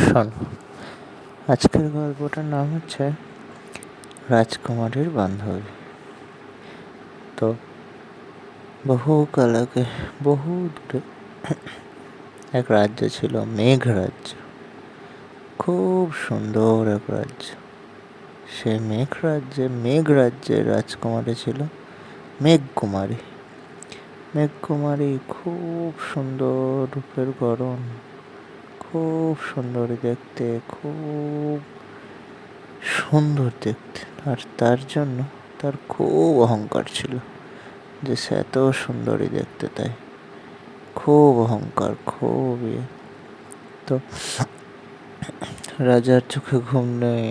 শোনো, আজকের গল্পটার নাম হচ্ছে রাজকুমারীর বান্ধবী। তো বহুকাল আগে, বহু দূরে এক রাজ্য ছিল, মেঘ রাজ্য। খুব সুন্দর এক রাজ্য। সে মেঘ রাজ্যের রাজকুমারী ছিল মেঘকুমারী। মেঘকুমারী খুব সুন্দর রূপের গড়ন, খুব সুন্দরী দেখতে, খুব সুন্দর দেখতে। আর তার জন্য তার খুব অহংকার ছিল যে সে এত সুন্দরী দেখতে, তাই খুব অহংকার, খুব তো রাজার চোখে ঘুম নেই,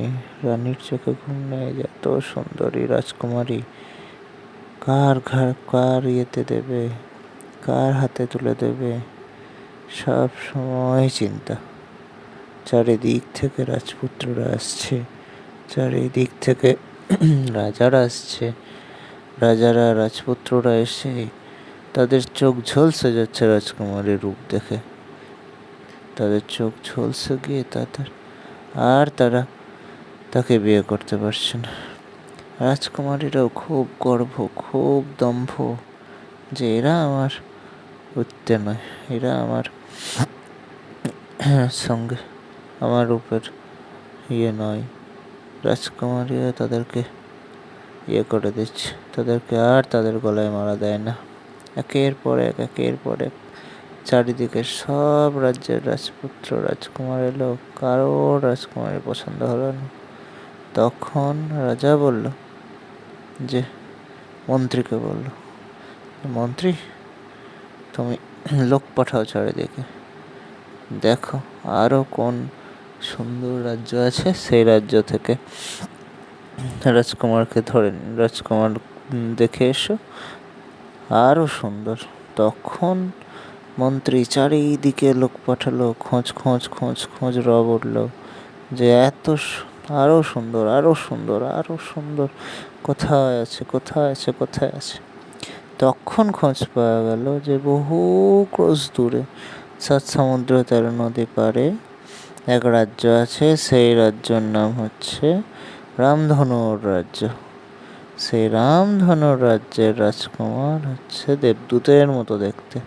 রানীর চোখে ঘুম নেই যে এত সুন্দরী রাজকুমারী কার ইয়েতে দেবে, কার হাতে তুলে দেবে, সব সময় চিন্তা। চারিদিক থেকে রাজপুত্ররা আসছে, চারিদিক থেকে রাজারা আসছে। রাজারা, রাজপুত্ররা এসে তাদের চোখ ঝলসে যাচ্ছে রাজকুমারীর রূপ দেখে। তাদের চোখ ঝলসে গিয়ে তারা তাকে বিয়ে করতে পারছে না। রাজকুমারীরাও খুব গর্ব, খুব দম্ভ যে এরা আমার উঠতে নয়, এরা আমার সঙ্গে আমার রূপের নয়। রাজকুমারীরা তাদেরকে করে দিচ্ছে, তাদেরকে আর তাদের গলায় মারা দেয় না। একের পর এক চারিদিকে সব রাজ্যের রাজপুত্র রাজকুমার এলো, কারো রাজকুমারী পছন্দ হলো না। তখন রাজা বলল যে মন্ত্রীকে বলল, মন্ত্রী তুমি লোক পাঠাও চারিদিকে, দেখো আরো কোন সুন্দর রাজ্য আছে, সেই রাজ্য থেকে রাজকুমারকে ধরে রাজকুমার দেখে এসো আরো সুন্দর। তখন মন্ত্রী চারিদিকে লোক পাঠালো, খোঁজ উঠল যে আরো সুন্দর, আরো সুন্দর, আরো সুন্দর কোথায় আছে। তখন খোঁজ পাওয়া গেল যে বহু ক্রোশ দূরে 7 সমুদ্র 13 নদী পারে এক রাজ্য আছে। সেই রাজ্যের নাম হচ্ছে রামধনুর রাজ্য। সেই রামধনুর রাজ্যের রাজকুমার হচ্ছে দেবদূতের মতো দেখতে।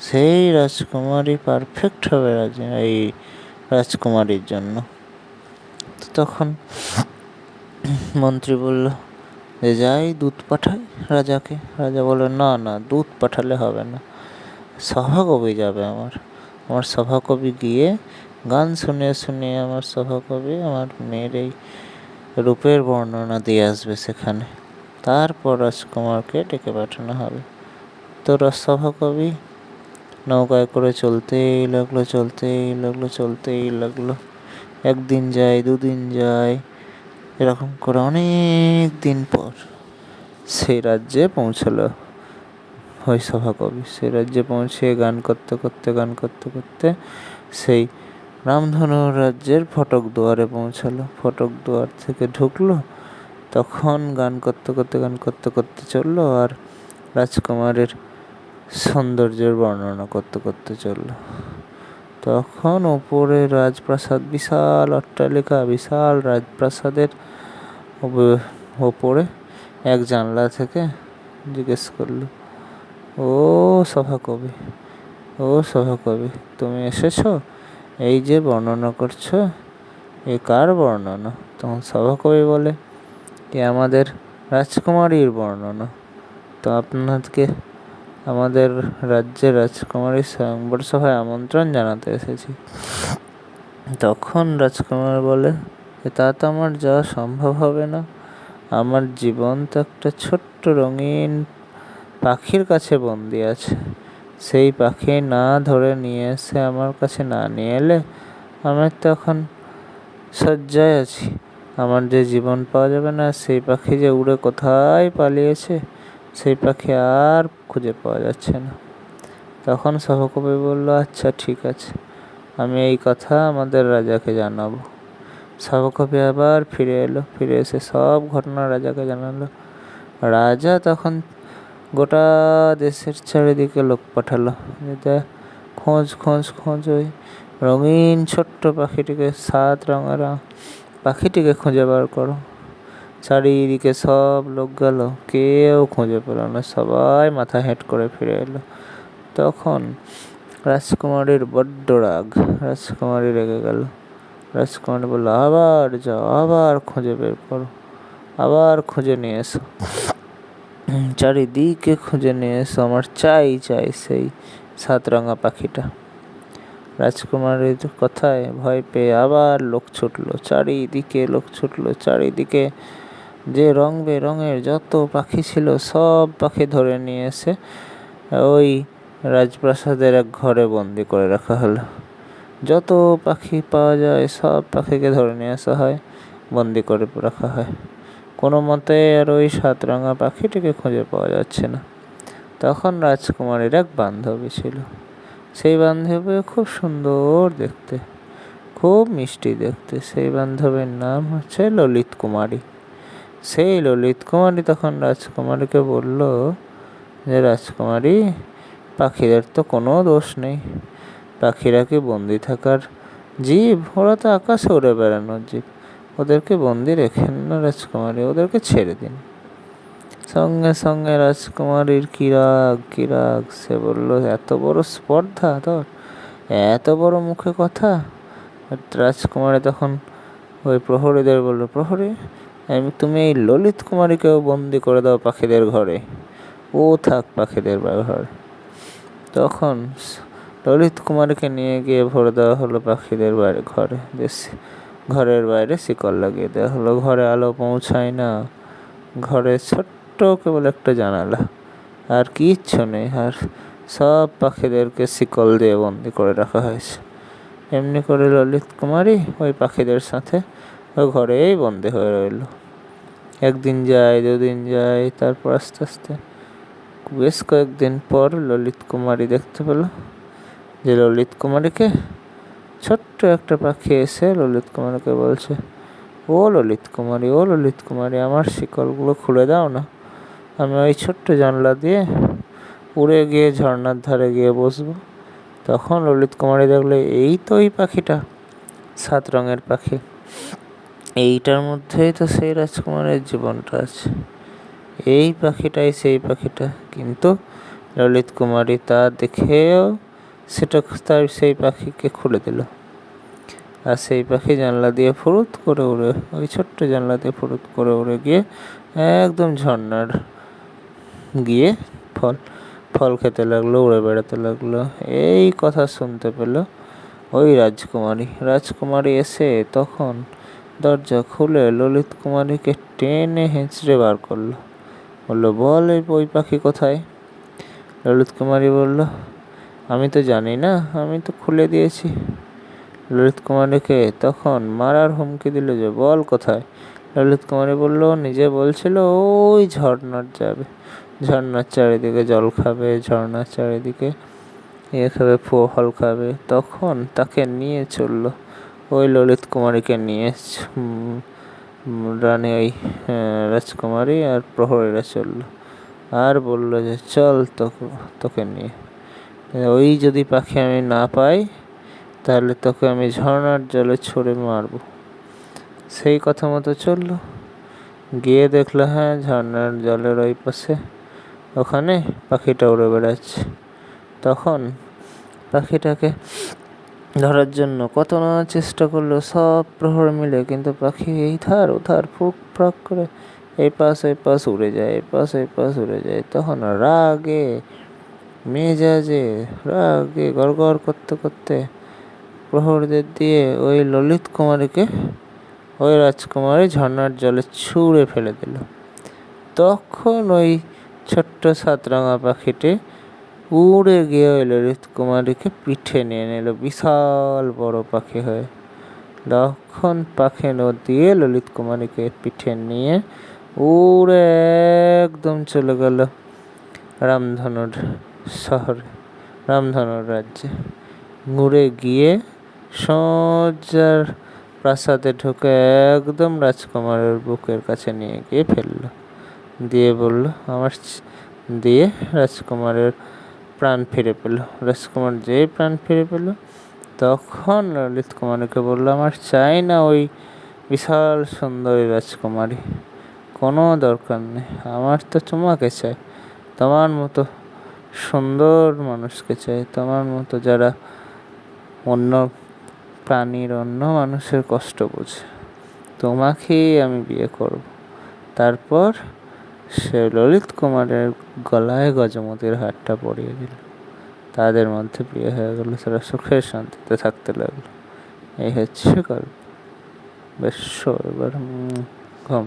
সেই রাজকুমারী পারফেক্ট হবে এই রাজকুমারীর জন্য। তখন মন্ত্রী বলল যে যাই দূত পাঠাই রাজাকে। রাজা বলল না, দূত পাঠালে হবে না, সভাকবি যাবে। আমার সভাকবি গিয়ে গান শুনিয়ে আমার সভাকবি আমার মেয়ের এই রূপের বর্ণনা দিয়ে আসবে সেখানে, তারপর রাজকুমারকে ডেকে পাঠানো হবে। তো সভাকবি নৌকায় করে চলতেই লাগলো। একদিন যায়, দুদিন যায়, এরকম করে অনেক দিন পর সেই রাজ্যে পৌঁছলো ওই সভাকবি। সেই রাজ্যে পৌঁছে গান করতে সেই রামধনুর রাজ্যের ফটক দুয়ারে পৌঁছালো। ফটক দুয়ার থেকে ঢুকলো, তখন গান করতে চললো আর রাজকুমারের সৌন্দর্যের বর্ণনা করতে চললো। তখন ওপরে রাজপ্রাসাদ, বিশাল অট্টালিকা, বিশাল রাজপ্রাসাদের ওপরে এক জানলা থেকে জিজ্ঞেস করলো, ও সভাকবি তুমি এসেছো? এই যে বর্ণনা করছো, এ কার বর্ণনা? তখন সভাকবি বলে, এ আমাদের রাজকুমারীর বর্ণনা। তো আপনাকে আমাদের রাজ্যের রাজকুমারীর স্বয়ংবর সভায় আমন্ত্রণ জানাতে এসেছি। তখন রাজকুমার বলে, তা তো আমার যাওয়া সম্ভব হবে না। আমার জীবন তো একটা ছোট্ট রঙিন পাখির কাছে বন্দি আছে। সেই পাখি না ধরে নিয়ে এসে আমার কাছে না নিয়ে এলে আমি তো এখন শয্যায় আছি, আমার যে জীবন পাওয়া যাবে না। সেই পাখি যে উড়ে কোথায় পালিয়েছে, সেই পাখি আর খুঁজে পাওয়া যাচ্ছে না। তখন সভাকবি বলল, আচ্ছা ঠিক আছে, আমি এই কথা আমাদের রাজাকে জানাবো। সভাকবি আবার ফিরে এসে সব ঘটনা রাজাকে জানালো। রাজা তখন গোটা দেশের চারিদিকে লোক পাঠালো, খোঁজ ওই রঙিন ছোট্ট পাখিটিকে, সাত পাখিটিকে খুঁজে বার করো। চারিদিকে সব লোক গেল, কেউ খুঁজে পেল না, সবাই মাথা হেঁট করে ফিরে এলো। তখন রাজকুমারীর বড্ড রাগ, রাজকুমারী রেগে গেল। রাজকুমারী বলল, আবার যাও, আবার খুঁজে বের করো, আবার খুঁজে নিয়ে এসো, চারিদিকে খুঁজে নিয়ে এসো, আমার চাই চাই সেই সাতরঙা পাখিটা। রাজকুমারীর কথায় ভয় পেয়ে আবার লোক ছুটলো, চারিদিকে লোক ছুটলো, চারিদিকে যে রং বেরঙের যত পাখি ছিল সব পাখি ধরে নিয়ে এসে ওই রাজপ্রাসাদের এক ঘরে বন্দি করে রাখা হলো। যত পাখি পাওয়া যায় সব পাখিকে ধরে নিয়ে আসা হয়, বন্দি করে রাখা হয়। কোনো মতে আর ওই সাতরঙা পাখিটিকে খুঁজে পাওয়া যাচ্ছে না। তখন রাজকুমারীর এক বান্ধবী ছিল, সেই বান্ধবীও খুব সুন্দর দেখতে, খুব মিষ্টি দেখতে। সেই বান্ধবীর নাম হচ্ছে ললিত কুমারী। সেই ললিত কুমারী তখন রাজকুমারীকে বলল যে, রাজকুমারী, পাখিদের তো কোনো দোষ নেই, পাখিরা কি বন্দি থাকার জীব? ওরা তো আকাশে উড়ে বেড়ানোর জীব, ওদেরকে বন্দি রেখেন না রাজকুমারী, ওদেরকে ছেড়ে দিন। সঙ্গে সঙ্গে রাজকুমারীর কি রাগ, সে বলল, এত বড় স্পর্ধা তোর, এত বড় মুখে কথা। রাজকুমারী তখন ওই প্রহরীদের বলল, প্রহরী, তুমি এই ললিত কুমারীকেও বন্দি করে দাও পাখিদের ঘরে, ও থাক পাখিদের ঘরে। তখন ললিত কুমারীকে নিয়ে গিয়ে ভরে দেওয়া হলো পাখিদের ঘরে, ঘরের বাইরে শিকল লাগিয়ে দেওয়া হলো। ঘরে আলো পৌঁছায় না, ঘরে ছোট্ট কেবল একটা জানালা, আর কিচ্ছু নেই, আর সব পাখিদেরকে শিকল দিয়ে বন্দি করে রাখা হয়েছে। এমনি করে ললিত কুমারী ওই পাখিদের সাথে ওই ঘরেই বন্দি হয়ে রইল। একদিন যায়, দুদিন যায়, তারপর আস্তে আস্তে বেশ কয়েকদিন পর ললিত কুমারী দেখতে পেল যে ললিত কুমারীকে ছোট্ট একটা পাখি এসে ললিত কুমারীকে বলছে, ও ললিত কুমারী, ও ললিত কুমারী, আমার শিকলগুলো খুলে দাও না, আমি ওই ছোট্ট জানলা দিয়ে উড়ে গিয়ে ঝর্ণার ধারে গিয়ে বসবো। তখন ললিত কুমারী দেখলে, এই তো ওই পাখিটা, সাত রঙের পাখি, এইটার মধ্যেই তো সেই রাজকুমারের জীবনটা আছে, এই পাখিটাই সেই পাখিটা। কিন্তু ললিত কুমারী তা দেখেও সেটা তার সেই পাখিকে খুলে দিল, আর সেই পাখি জানলা দিয়ে ফুরুত করে উড়ে, ওই ছোট্ট জানলা দিয়ে ফুরুত করে উড়ে গিয়ে একদম ঝর্ণার গিয়ে ফল খেতে লাগলো, উড়ে বেড়াতে লাগলো। এই কথা শুনতে পেল ওই রাজকুমারী এসে তখন দরজা খুলে ললিত কুমারীকে টেনে হেঁচড়ে বার করলো, বললো, বল ওই পাখি কোথায়? ললিত কুমারী বলল, আমি তো জানি না, আমি তো খুলে দিয়েছি। ললিত কুমারীকে তখন মারার হুমকি দিল যে, বল কোথায়? ললিত কুমারী বলল, নিজে বলছিল ওই ঝর্ণার যাবে, ঝর্ণার চারিদিকে জল খাবে, ঝর্ণার চারিদিকে খাবে, ফল খাবে। তখন তাকে নিয়ে চললো, ওই ললিত কুমারীকে নিয়ে রানী ওই রাজকুমারী আর প্রহরীরা চললো, আর বলল যে, চল তোকে নিয়ে, ওই যদি পাখি আমি না পাই তাহলে তোকে আমি ঝর্ণার জলে ছুঁড়ে মারবো। সেই কথা মতো চললো, গিয়ে দেখলো, হ্যাঁ, ঝর্ণার জলের ওই পাশে ওখানে পাখিটা উড়ে বেড়াচ্ছে। তখন পাখিটাকে ধরার জন্য কত না চেষ্টা করলো সব প্রহর মিলে, কিন্তু পাখি এই ধার ওধার ফুক ফাক করে এই পাশ ওই পাশ উড়ে যায়, এই পাশ ওই পাশ উড়ে যায়। তখন রাগে গড়গড় করতে করতে প্রহরীদের দিয়ে ওই ললিত কুমারীকে ওই রাজকুমারী ঝর্ণার জলে ছুঁড়ে ফেলে দিল। তখন ওই ছোট্ট সাতরঙা পাখিটি উড়ে গিয়ে ওই ললিত কুমারীকে পিঠে নিয়ে নিল, বিশাল বড় পাখি হয়ে। তখন পাখি দিয়ে ললিত কুমারীকে পিঠে নিয়ে উড়ে একদম চলে গেল রামধনুর শহরে, রামধনুর রাজ্যে। ঘুরে গিয়ে সোজা প্রাসাদে ঢুকে একদম রাজকুমারের বুকের কাছে নিয়ে গিয়ে ফেলল, দিয়ে বলল, দিয়ে রাজকুমারের প্রাণ ফিরে পেল। রাজকুমার যেই প্রাণ ফিরে পেল তখন ললিত কুমারীকে বলল, আমার চাই না ওই বিশাল সুন্দরী রাজকুমারী, কোনো দরকার নেই, আমার তো তোমাকে চাই, তোমার মতো সুন্দর মানুষকে চাই, তোমার মতো যারা অন্য প্রাণীর, অন্য মানুষের কষ্ট বোঝে, তোমাকেই আমি বিয়ে করব। তারপর সে ললিত কুমারের গলায় গজমতির হারটা পরিয়ে দিল। তাদের মধ্যে বিয়ে হয়ে গেল, তারা সুখে শান্তিতে থাকতে লাগলো। এই হচ্ছে গল্প। বেশ, এবার ঘুম।